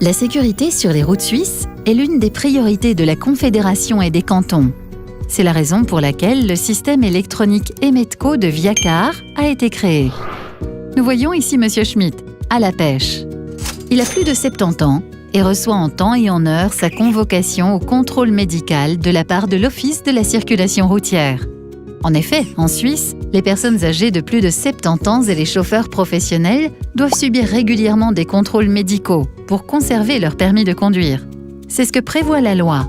La sécurité sur les routes suisses est l'une des priorités de la Confédération et des cantons. C'est la raison pour laquelle le système électronique Emetco de Viacar a été créé. Nous voyons ici M. Schmitt, à la pêche. Il a plus de 70 ans et reçoit en temps et en heure sa convocation au contrôle médical de la part de l'Office de la circulation routière. En effet, en Suisse, les personnes âgées de plus de 70 ans et les chauffeurs professionnels doivent subir régulièrement des contrôles médicaux pour conserver leur permis de conduire. C'est ce que prévoit la loi.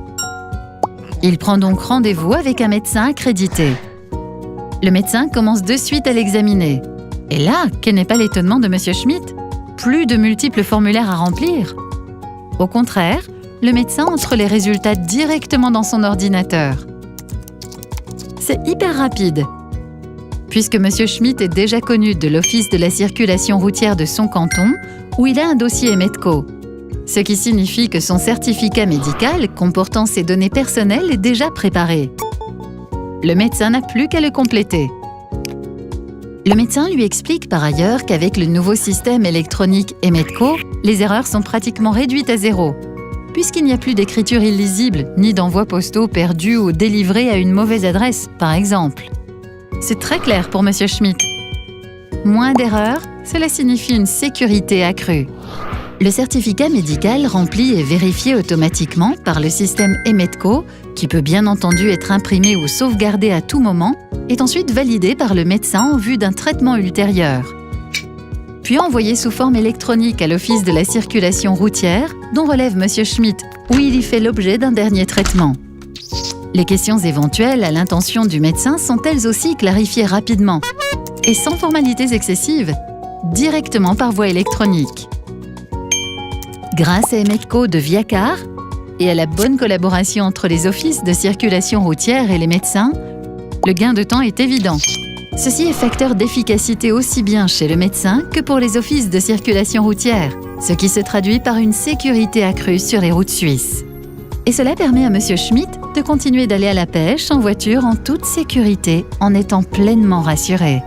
Il prend donc rendez-vous avec un médecin accrédité. Le médecin commence de suite à l'examiner. Et là, quel n'est pas l'étonnement de M. Schmitt? Plus de multiples formulaires à remplir. Au contraire, le médecin entre les résultats directement dans son ordinateur. C'est hyper rapide. Puisque M. Schmitt est déjà connu de l'Office de la circulation routière de son canton, où il a un dossier Emetco. Ce qui signifie que son certificat médical comportant ses données personnelles est déjà préparé. Le médecin n'a plus qu'à le compléter. Le médecin lui explique par ailleurs qu'avec le nouveau système électronique Emetco, les erreurs sont pratiquement réduites à zéro, puisqu'il n'y a plus d'écriture illisible, ni d'envois postaux perdus ou délivrés à une mauvaise adresse, par exemple. C'est très clair pour M. Schmitt. Moins d'erreurs, cela signifie une sécurité accrue. Le certificat médical rempli et vérifié automatiquement par le système Emetco, qui peut bien entendu être imprimé ou sauvegardé à tout moment, est ensuite validé par le médecin en vue d'un traitement ultérieur. Puis envoyé sous forme électronique à l'Office de la circulation routière, dont relève M. Schmitt, où il y fait l'objet d'un dernier traitement. Les questions éventuelles à l'intention du médecin sont elles aussi clarifiées rapidement, et sans formalités excessives, directement par voie électronique. Grâce à Emetco de Viacar et à la bonne collaboration entre les offices de circulation routière et les médecins, le gain de temps est évident. Ceci est facteur d'efficacité aussi bien chez le médecin que pour les offices de circulation routière, ce qui se traduit par une sécurité accrue sur les routes suisses. Et cela permet à M. Schmitt de continuer d'aller à la pêche en voiture en toute sécurité en étant pleinement rassuré.